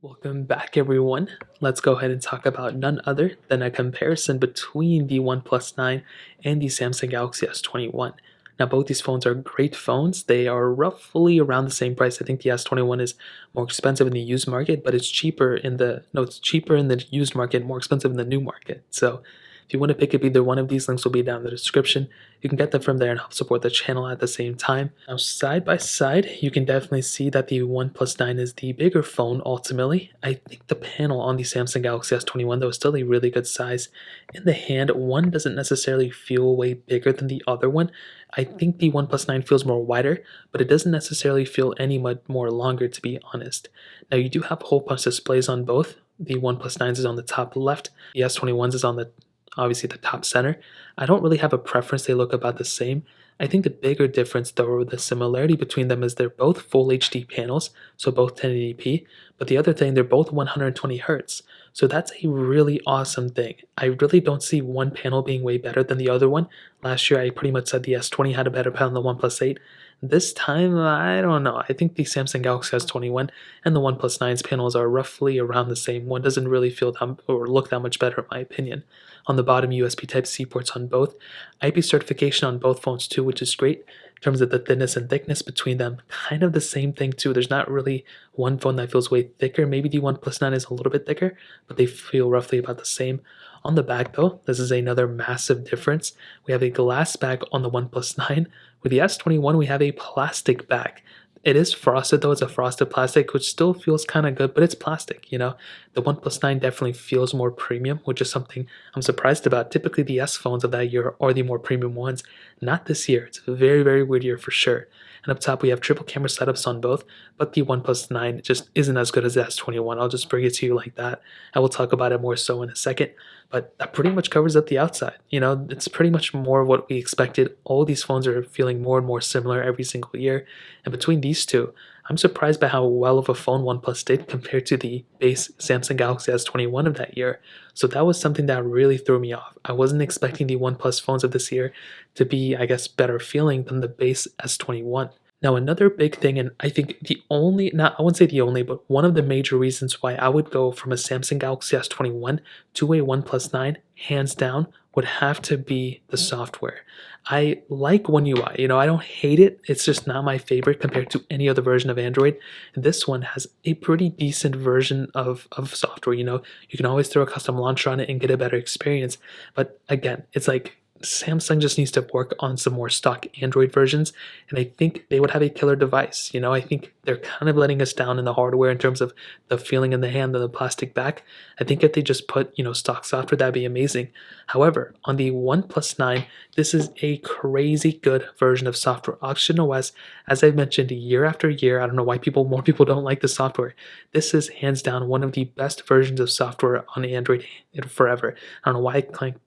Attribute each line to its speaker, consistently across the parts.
Speaker 1: Welcome back, everyone. Let's go ahead and talk about none other than a comparison between the OnePlus 9 and the Samsung Galaxy S21. Now, both these phones are great phones. They are roughly around the same price. I think the S21 is more expensive in the used market, but it's cheaper in the it's cheaper in the used market, more expensive in the new market. So, if you want to pick up either one of these, links will be down in the description. You can get them from there and help support the channel at the same time. Now, side by side, you can definitely see that the OnePlus 9 is the bigger phone ultimately. I think the panel on the Samsung Galaxy S21 though is still a really good size. In the hand, one doesn't necessarily feel way bigger than the other one. I think the OnePlus 9 feels more wider, but it doesn't necessarily feel any much more longer, to be honest. Now, you do have hole punch displays on both. The OnePlus 9s is on the top left, the S21s is on the obviously the top center. I don't really have a preference, they look about the same. I think the bigger difference though, or the similarity between them, is they're both full HD panels, so both 1080p, but the other thing, they're both 120 hertz. So that's a really awesome thing. I really don't see one panel being way better than the other one. Last year I pretty much said the S20 had a better panel than the OnePlus 8. This time, I don't know. I think the Samsung Galaxy S21 and the OnePlus 9's panels are roughly around the same. One doesn't really feel that, or look that much better in my opinion. On the bottom, USB Type-C ports on both. IP certification on both phones too, which is great. In terms of the thinness and thickness between them, kind of the same thing too. There's not really one phone that feels way thicker. Maybe the OnePlus 9 is a little bit thicker, but they feel roughly about the same. On the back though, this is another massive difference. We have a glass back on the OnePlus 9. With the S21, we have a plastic back. It is frosted though, it's a frosted plastic, which still feels kind of good, but it's plastic, you know? The OnePlus 9 definitely feels more premium, which is something I'm surprised about. Typically the S phones of that year are the more premium ones. Not this year. It's a very, very weird year for sure. And up top we have triple camera setups on both, but the OnePlus 9 just isn't as good as the S21. I'll just bring it to you like that. I will talk about it more so in a second, but that pretty much covers up the outside. You know, it's pretty much more of what we expected. All these phones are feeling more and more similar every single year. And between these two, I'm surprised by how well of a phone OnePlus did compared to the base Samsung Galaxy S21 of that year. So that was something that really threw me off. I wasn't expecting the OnePlus phones of this year to be, I guess, better feeling than the base S21. Now, another big thing, and I think the only, not, I wouldn't say the only, but one of the major reasons why I would go from a Samsung Galaxy S21 to a OnePlus 9, hands down, would have to be the software. I like One UI, you know, I don't hate it, it's just not my favorite compared to any other version of Android. This one has a pretty decent version of software, you know, you can always throw a custom launcher on it and get a better experience, but again, it's like Samsung just needs to work on some more stock Android versions, and I think they would have a killer device. You know, I think they're kind of letting us down in the hardware in terms of the feeling in the hand and the plastic back. I think if they just put, you know, stock software, that'd be amazing. However, on the OnePlus 9, this is a crazy good version of software. Oxygen OS, as I've mentioned year after year, I don't know why more people don't like the software. This is hands down one of the best versions of software on Android forever. I don't know why I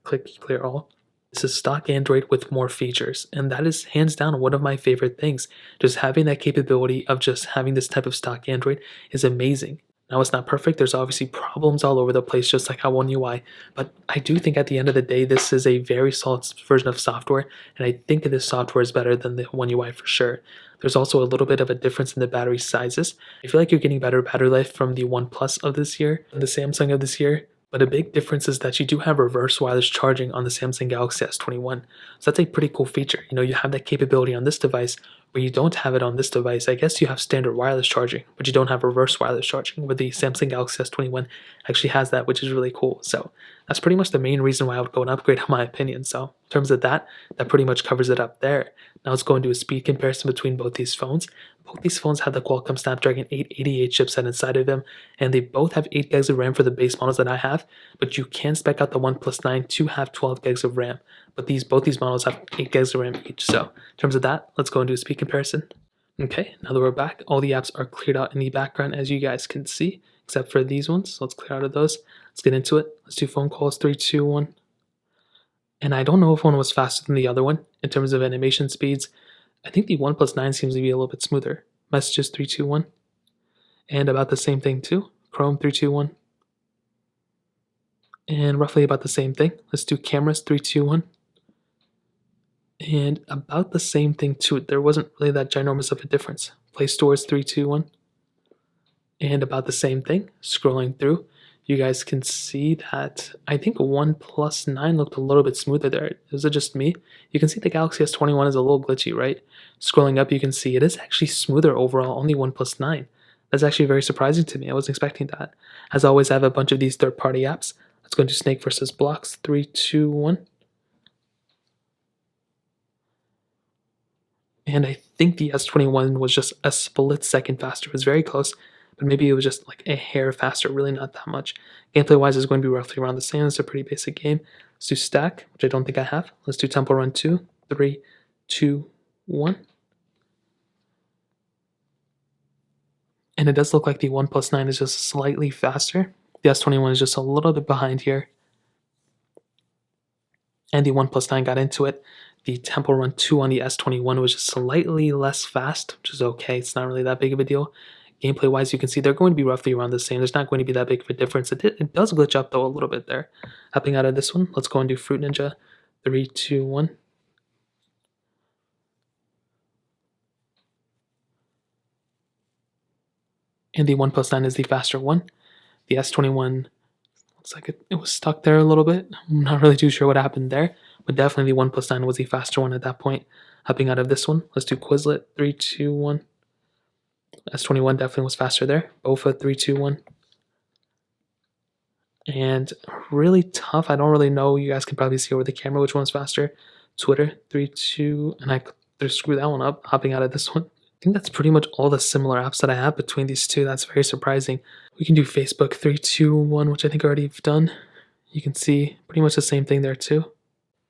Speaker 1: click clear all. This is stock Android with more features, and that is hands down one of my favorite things. Just having that capability of just having this type of stock Android is amazing. Now, it's not perfect. There's obviously problems all over the place, just like how One UI, but I do think at the end of the day, this is a very solid version of software, and I think this software is better than the One UI for sure. There's also a little bit of a difference in the battery sizes. I feel like you're getting better battery life from the OnePlus of this year than the Samsung of this year. But a big difference is that you do have reverse wireless charging on the Samsung Galaxy S21. So that's a pretty cool feature. You know, you have that capability on this device where you don't have it on this device. I guess you have standard wireless charging, but you don't have reverse wireless charging, where the Samsung Galaxy S21 actually has that, which is really cool. So that's pretty much the main reason why I would go and upgrade, in my opinion. So in terms of that, that pretty much covers it up there. Now let's go and do a speed comparison between both these phones. Both these phones have the Qualcomm Snapdragon 888 chipset inside of them, and they both have 8 gigs of RAM for the base models that I have, but you can spec out the OnePlus 9 to have 12 gigs of RAM. But both these models have 8 gigs of RAM each. So in terms of that, let's go and do a speed comparison. Okay, now that we're back, all the apps are cleared out in the background, as you guys can see, except for these ones. So let's clear out of those. Let's get into it. Let's do phone calls, 3, 2, 1. And I don't know if one was faster than the other one in terms of animation speeds. I think the OnePlus 9 seems to be a little bit smoother. Messages 3, 2, 1. And about the same thing too. Chrome 3, 2, 1. And roughly about the same thing. Let's do cameras 3, 2, 1. And about the same thing too. There wasn't really that ginormous of a difference. Play stores 3, 2, 1. And about the same thing, scrolling through, you guys can see that I think OnePlus 9 looked a little bit smoother there. Is it just me? You can see the Galaxy S21 is a little glitchy, right? Scrolling up, you can see it is actually smoother overall on the OnePlus 9. That's actually very surprising to me. I wasn't expecting that. As always, I have a bunch of these third-party apps. Let's go into Snake versus Blocks. 3, 2, 1. And I think the S21 was just a split second faster. It was very close, but maybe it was just like a hair faster, really not that much. Gameplay wise, is going to be roughly around the same. It's a pretty basic game. Let's do Stack, which I don't think I have. Let's do Temple Run 2, 3, 2, 1. And it does look like the OnePlus 9 is just slightly faster. The S21 is just a little bit behind here. And the OnePlus 9 got into it. The Temple Run 2 on the S21 was just slightly less fast, which is okay. It's not really that big of a deal. Gameplay wise, you can see they're going to be roughly around the same. There's not going to be that big of a difference. It does glitch up though a little bit there. Hopping out of this one, let's go and do Fruit Ninja. 3, 2, 1. And the OnePlus 9 is the faster one. The S21 looks like it was stuck there a little bit. I'm not really too sure what happened there, but definitely the OnePlus 9 was the faster one at that point. Hopping out of this one, let's do Quizlet. 3, 2, 1. S21 definitely was faster there. Bofa. 3, 2, 1. And really tough. I don't really know. You guys can probably see over the camera which one's faster. Twitter. 3, 2. And I just screwed that one up. Hopping out of this one. I think that's pretty much all the similar apps that I have between these two. That's very surprising. We can do Facebook. 3, 2, 1, which I think I already have done. You can see pretty much the same thing there too.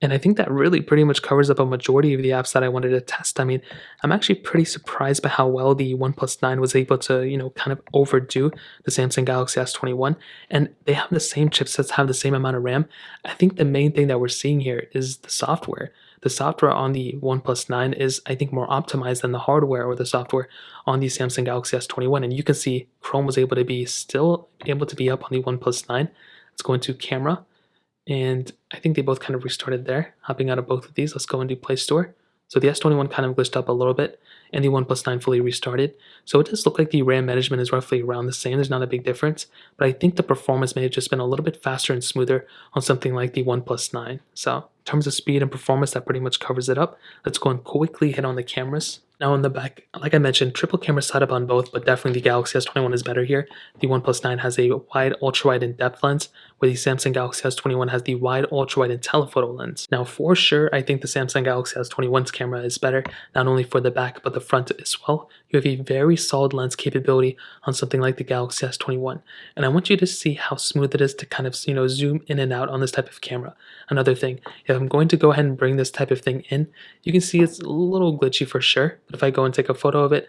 Speaker 1: And I think that really pretty much covers up a majority of the apps that I wanted to test. I mean, I'm actually pretty surprised by how well the OnePlus 9 was able to, kind of overdo the Samsung Galaxy S21. And they have the same chipsets, have the same amount of RAM. I think the main thing that we're seeing here is the software. The software on the OnePlus 9 is, I think, more optimized than the hardware or the software on the Samsung Galaxy S21. And you can see Chrome was able to be up on the OnePlus 9. Let's go into camera. And I think they both kind of restarted there. Hopping out of both of these, let's go and do Play Store. So the S21 kind of glitched up a little bit, and the OnePlus 9 fully restarted. So it does look like the RAM management is roughly around the same. There's not a big difference, but I think the performance may have just been a little bit faster and smoother on something like the OnePlus 9. So in terms of speed and performance, that pretty much covers it up. Let's go and quickly hit on the cameras. Now on the back, like I mentioned, triple camera setup on both, but definitely the Galaxy S21 is better here. The OnePlus 9 has a wide, ultra-wide, and depth lens, where the Samsung Galaxy S21 has the wide, ultra-wide, and telephoto lens. Now for sure, I think the Samsung Galaxy S21's camera is better, not only for the back, but the front as well. You have a very solid lens capability on something like the Galaxy S21. And I want you to see how smooth it is to kind of, zoom in and out on this type of camera. Another thing, if I'm going to go ahead and bring this type of thing in, you can see it's a little glitchy for sure. But if I go and take a photo of it,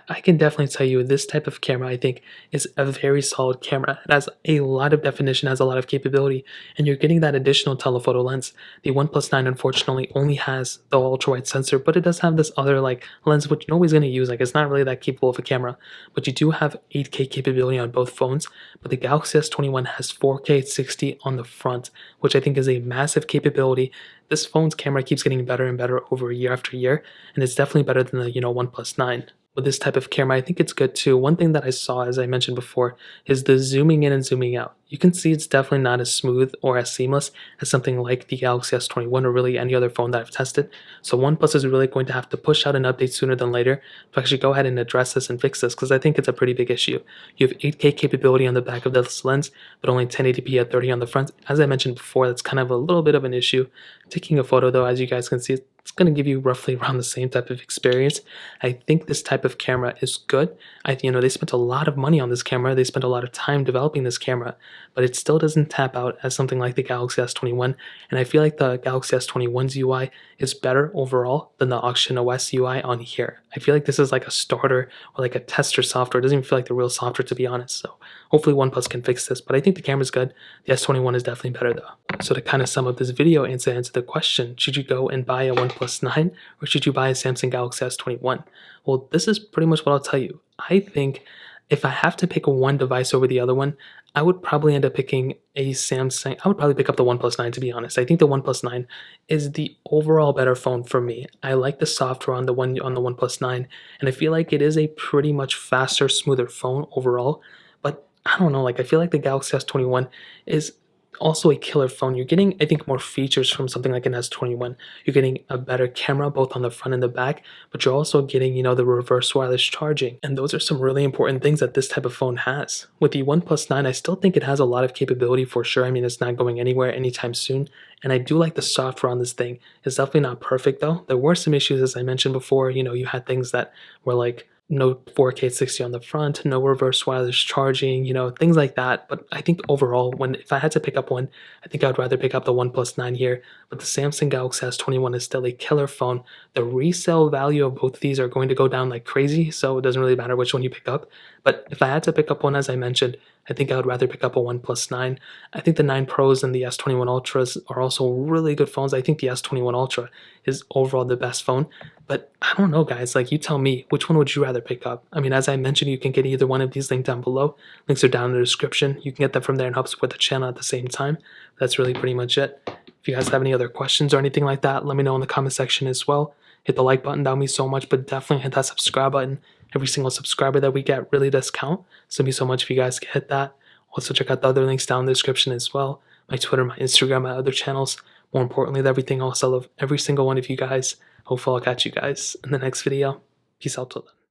Speaker 1: I can definitely tell you this type of camera, I think, is a very solid camera. It has a lot of definition, has a lot of capability, and you're getting that additional telephoto lens. The OnePlus 9 unfortunately only has the ultra-wide sensor, but it does have this other lens which nobody's going to use. It's not really that capable of a camera, but you do have 8K capability on both phones. But the Galaxy S21 has 4K 60 on the front, which I think is a massive capability. This phone's camera keeps getting better and better over year after year, and it's definitely better than the OnePlus 9. With this type of camera, I think it's good too. One thing that I saw, as I mentioned before, is the zooming in and zooming out. You can see it's definitely not as smooth or as seamless as something like the Galaxy S21 or really any other phone that I've tested. So OnePlus is really going to have to push out an update sooner than later to actually go ahead and address this and fix this, because I think it's a pretty big issue. You have 8K capability on the back of this lens, but only 1080p at 30 on the front. As I mentioned before, that's kind of a little bit of an issue. Taking a photo though, as you guys can see, it's going to give you roughly around the same type of experience. I think this type of camera is good. They spent a lot of money on this camera. They spent a lot of time developing this camera, but it still doesn't tap out as something like the Galaxy S21. And I feel like the Galaxy S21's UI is better overall than the Auction OS UI on here. I feel like this is like a starter or like a tester software. It doesn't even feel like the real software, to be honest. So hopefully OnePlus can fix this, but I think the camera's good. The S21 is definitely better though. So to kind of sum up this video and to answer the question, should you go and buy a OnePlus 9 or should you buy a Samsung Galaxy S21? Well, this is pretty much what I'll tell you. I think if I have to pick one device over the other one, I would probably end up picking a Samsung. I would probably pick up the OnePlus 9, to be honest. I think the OnePlus 9 is the overall better phone for me. I like the software on the OnePlus 9, and I feel like it is a pretty much faster, smoother phone overall. But I don't know, like I feel like the Galaxy S21 is also a killer phone. You're getting, I think, more features from something like an S21. You're getting a better camera both on the front and the back, but you're also getting, the reverse wireless charging. And those are some really important things that this type of phone has. With the OnePlus 9, I still think it has a lot of capability for sure. I mean, it's not going anywhere anytime soon. And I do like the software on this thing. It's definitely not perfect though. There were some issues, as I mentioned before. You had things that were like no 4K 60 on the front, no reverse wireless charging, things like that. But I think overall, if I had to pick up one, I think I would rather pick up the OnePlus 9 here. But the Samsung Galaxy S21 is still a killer phone. The resale value of both of these are going to go down like crazy, so it doesn't really matter which one you pick up. But if I had to pick up one, as I mentioned, I think I would rather pick up a OnePlus 9. I think the 9 Pros and the S21 Ultras are also really good phones. I think the S21 Ultra is overall the best phone. But I don't know, guys. Like, you tell me, which one would you rather pick up? I mean, as I mentioned, you can get either one of these linked down below. Links are down in the description. You can get them from there and help support the channel at the same time. That's really pretty much it. If you guys have any other questions or anything like that, let me know in the comment section as well. Hit the like button, that would mean so much, but definitely hit that subscribe button. Every single subscriber that we get really does count. So it'd be so much if you guys could hit that. Also, check out the other links down in the description as well. My Twitter, my Instagram, my other channels. More importantly than everything else, I love every single one of you guys. Hopefully I'll catch you guys in the next video. Peace out till then.